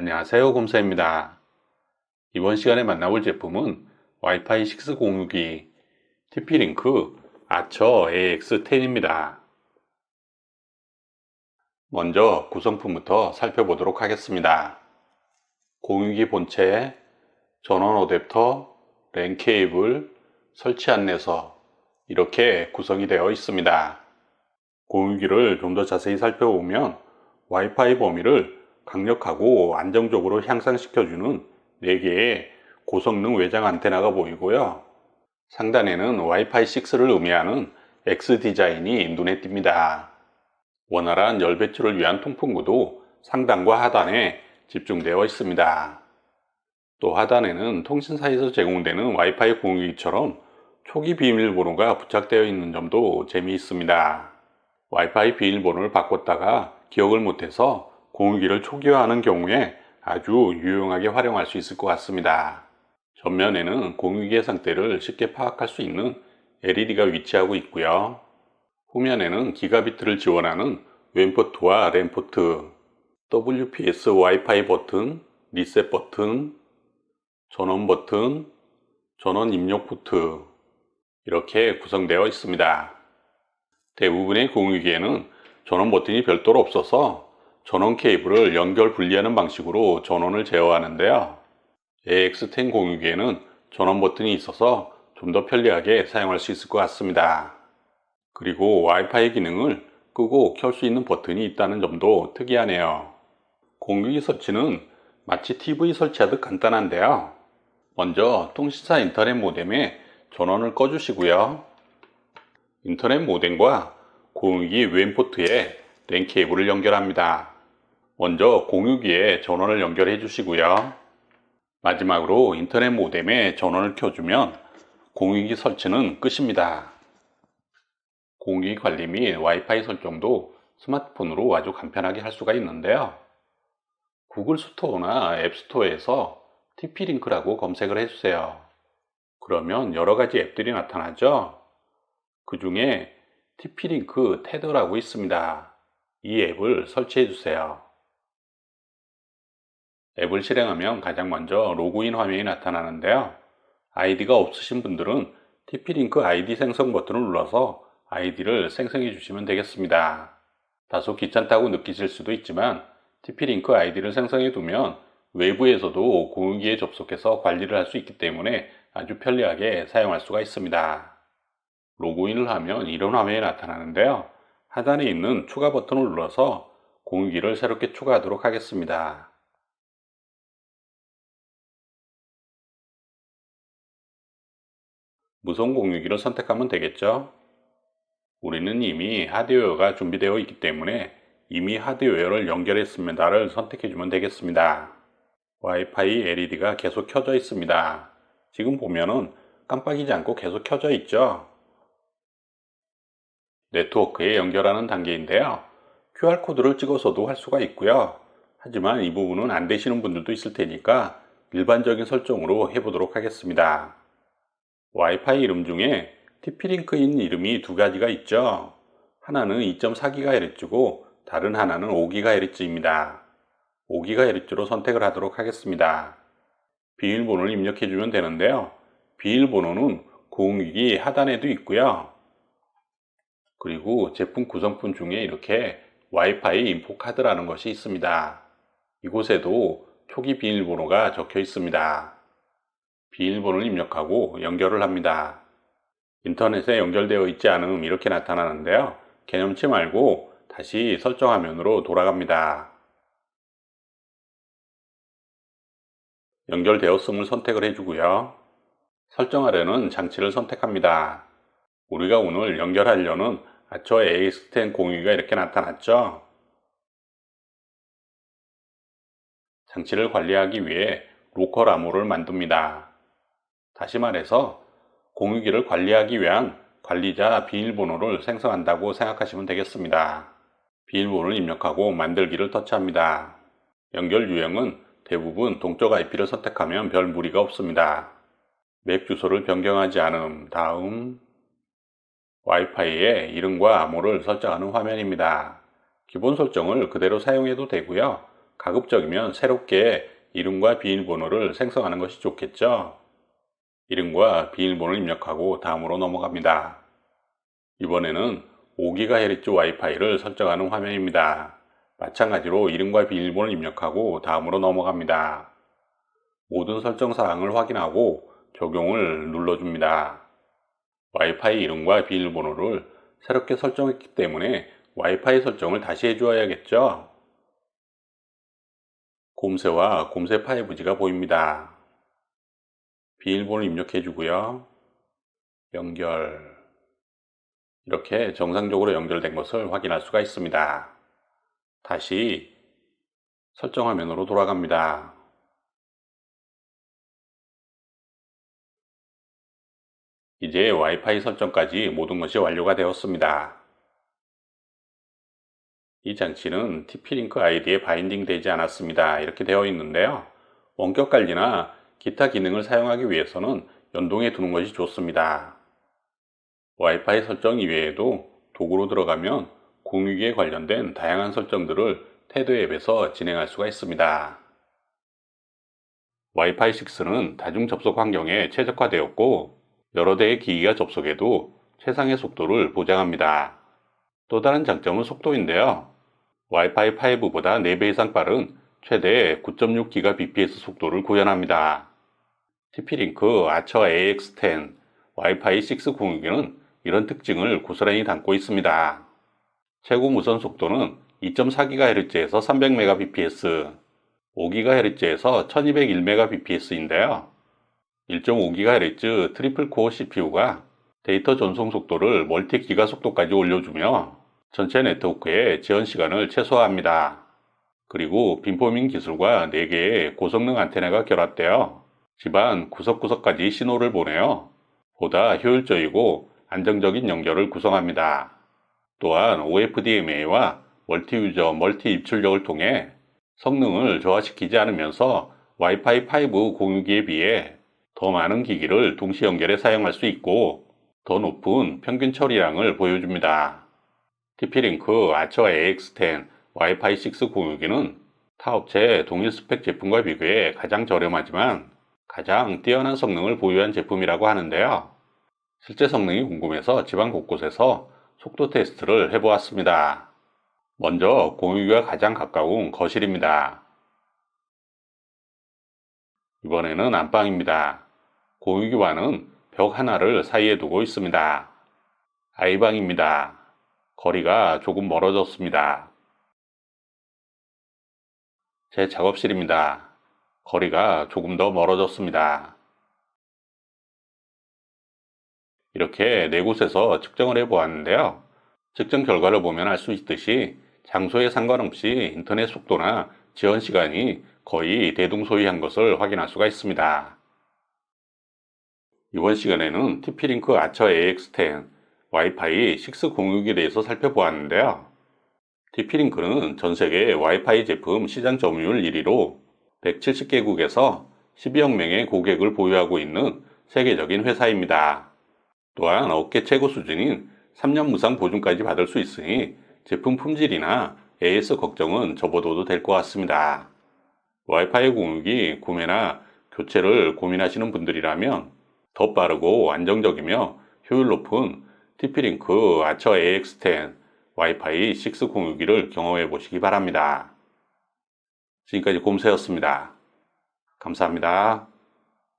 안녕하세요, 곰사입니다. 이번 시간에 만나볼 제품은 와이파이 6 공유기 TP-Link 아처 AX10입니다. 먼저 구성품부터 살펴보도록 하겠습니다. 공유기 본체, 전원 어댑터, 랜 케이블, 설치 안내서 이렇게 구성이 되어 있습니다. 공유기를 좀 더 자세히 살펴보면 와이파이 범위를 강력하고 안정적으로 향상시켜주는 4개의 고성능 외장 안테나가 보이고요. 상단에는 와이파이 6를 의미하는 X 디자인이 눈에 띕니다. 원활한 열 배출을 위한 통풍구도 상단과 하단에 집중되어 있습니다. 또 하단에는 통신사에서 제공되는 와이파이 공유기처럼 초기 비밀번호가 부착되어 있는 점도 재미있습니다. 와이파이 비밀번호를 바꿨다가 기억을 못해서 공유기를 초기화하는 경우에 아주 유용하게 활용할 수 있을 것 같습니다. 전면에는 공유기의 상태를 쉽게 파악할 수 있는 LED가 위치하고 있고요. 후면에는 기가비트를 지원하는 웸 포트와 랜 포트, WPS 와이파이 버튼, 리셋 버튼, 전원 버튼, 전원 입력 포트 이렇게 구성되어 있습니다. 대부분의 공유기에는 전원 버튼이 별도로 없어서 전원 케이블을 연결 분리하는 방식으로 전원을 제어하는데요. AX10 공유기에는 전원 버튼이 있어서 좀 더 편리하게 사용할 수 있을 것 같습니다. 그리고 와이파이 기능을 끄고 켤 수 있는 버튼이 있다는 점도 특이하네요. 공유기 설치는 마치 TV 설치하듯 간단한데요. 먼저 통신사 인터넷 모뎀에 전원을 꺼주시고요. 인터넷 모뎀과 공유기 웸 포트에 랜 케이블을 연결합니다. 먼저 공유기에 전원을 연결해 주시고요. 마지막으로 인터넷 모뎀에 전원을 켜주면 공유기 설치는 끝입니다. 공유기 관리 및 와이파이 설정도 스마트폰으로 아주 간편하게 할 수가 있는데요. 구글 스토어나 앱 스토어에서 TP-Link라고 검색을 해주세요. 그러면 여러가지 앱들이 나타나죠. 그 중에 TP-Link 테더라고 있습니다. 이 앱을 설치해 주세요. 앱을 실행하면 가장 먼저 로그인 화면이 나타나는데요. 아이디가 없으신 분들은 TP-Link 아이디 생성 버튼을 눌러서 아이디를 생성해 주시면 되겠습니다. 다소 귀찮다고 느끼실 수도 있지만 TP-Link 아이디를 생성해 두면 외부에서도 공유기에 접속해서 관리를 할 수 있기 때문에 아주 편리하게 사용할 수가 있습니다. 로그인을 하면 이런 화면이 나타나는데요. 하단에 있는 추가 버튼을 눌러서 공유기를 새롭게 추가하도록 하겠습니다. 무선 공유기를 선택하면 되겠죠. 우리는 이미 하드웨어가 준비되어 있기 때문에 이미 하드웨어를 연결했습니다를 선택해주면 되겠습니다. 와이파이 LED가 계속 켜져 있습니다. 지금 보면은 깜빡이지 않고 계속 켜져 있죠. 네트워크에 연결하는 단계인데요. QR코드를 찍어서도 할 수가 있고요. 하지만 이 부분은 안 되시는 분들도 있을 테니까 일반적인 설정으로 해보도록 하겠습니다. 와이파이 이름 중에 TP-Link인 이름이 두 가지가 있죠. 하나는 2.4GHz고 다른 하나는 5GHz입니다. 5GHz로 선택을 하도록 하겠습니다. 비밀번호를 입력해주면 되는데요. 비밀번호는 공유기 하단에도 있고요. 그리고 제품 구성품 중에 이렇게 와이파이 인포 카드라는 것이 있습니다. 이곳에도 초기 비밀번호가 적혀 있습니다. 비밀번호를 입력하고 연결을 합니다. 인터넷에 연결되어 있지 않음 이렇게 나타나는데요. 개념치 말고 다시 설정 화면으로 돌아갑니다. 연결되었음을 선택을 해주고요. 설정하려는 장치를 선택합니다. 우리가 오늘 연결하려는 아처 AX10 공유기가 이렇게 나타났죠. 장치를 관리하기 위해 로컬 암호를 만듭니다. 다시 말해서 공유기를 관리하기 위한 관리자 비밀번호를 생성한다고 생각하시면 되겠습니다. 비밀번호를 입력하고 만들기를 터치합니다. 연결 유형은 대부분 동적 IP를 선택하면 별 무리가 없습니다. 맥 주소를 변경하지 않음, 다음 와이파이의 이름과 암호를 설정하는 화면입니다. 기본 설정을 그대로 사용해도 되고요. 가급적이면 새롭게 이름과 비밀번호를 생성하는 것이 좋겠죠. 이름과 비밀번호를 입력하고 다음으로 넘어갑니다. 이번에는 5GHz 와이파이를 설정하는 화면입니다. 마찬가지로 이름과 비밀번호를 입력하고 다음으로 넘어갑니다. 모든 설정 사항을 확인하고 적용을 눌러줍니다. 와이파이 이름과 비밀번호를 새롭게 설정했기 때문에 와이파이 설정을 다시 해주어야겠죠. 곰새와 곰새 5G가 보입니다. 비밀번호 입력해 주고요. 연결. 이렇게 정상적으로 연결된 것을 확인할 수가 있습니다. 다시 설정 화면으로 돌아갑니다. 이제 와이파이 설정까지 모든 것이 완료가 되었습니다. 이 장치는 TP-Link 아이디에 바인딩 되지 않았습니다. 이렇게 되어 있는데요. 원격 관리나 기타 기능을 사용하기 위해서는 연동해 두는 것이 좋습니다. 와이파이 설정 이외에도 도구로 들어가면 공유기에 관련된 다양한 설정들을 테드 앱에서 진행할 수가 있습니다. 와이파이 6는 다중 접속 환경에 최적화되었고 여러 대의 기기가 접속해도 최상의 속도를 보장합니다. 또 다른 장점은 속도인데요. 와이파이 5보다 4배 이상 빠른 최대 9.6GBps 속도를 구현합니다. TP-Link 아처 AX10 와이파이 6 공유기는 이런 특징을 고스란히 담고 있습니다. 최고 무선 속도는 2.4GHz에서 300Mbps, 5GHz에서 1201Mbps인데요. 1.5GHz 트리플 코어 CPU가 데이터 전송 속도를 멀티 기가 속도까지 올려주며 전체 네트워크의 지연 시간을 최소화합니다. 그리고 빔포밍 기술과 4개의 고성능 안테나가 결합되어 집안 구석구석까지 신호를 보내어 보다 효율적이고 안정적인 연결을 구성합니다. 또한 OFDMA와 멀티유저, 멀티입출력을 통해 성능을 저하시키지 않으면서 와이파이 5 공유기에 비해 더 많은 기기를 동시 연결해 사용할 수 있고 더 높은 평균 처리량을 보여줍니다. TP-Link 아처 AX10 와이파이 6 공유기는 타 업체 동일 스펙 제품과 비교해 가장 저렴하지만 가장 뛰어난 성능을 보유한 제품이라고 하는데요. 실제 성능이 궁금해서 집안 곳곳에서 속도 테스트를 해보았습니다. 먼저 공유기와 가장 가까운 거실입니다. 이번에는 안방입니다. 공유기와는 벽 하나를 사이에 두고 있습니다. 아이방입니다. 거리가 조금 멀어졌습니다. 제 작업실입니다. 거리가 조금 더 멀어졌습니다. 이렇게 네 곳에서 측정을 해보았는데요. 측정 결과를 보면 알 수 있듯이 장소에 상관없이 인터넷 속도나 지연 시간이 거의 대동소이한 것을 확인할 수가 있습니다. 이번 시간에는 TP-Link 아처 AX10 와이파이 6 공유기에 대해서 살펴보았는데요. TP-Link는 전세계 와이파이 제품 시장 점유율 1위로 170개국에서 12억 명의 고객을 보유하고 있는 세계적인 회사입니다. 또한 업계 최고 수준인 3년 무상 보증까지 받을 수 있으니 제품 품질이나 AS 걱정은 접어둬도 될 것 같습니다. 와이파이 공유기 구매나 교체를 고민하시는 분들이라면 더 빠르고 안정적이며 효율 높은 TP-Link 아처 AX10 와이파이 6 공유기를 경험해 보시기 바랍니다. 지금까지 곰새였습니다. 감사합니다.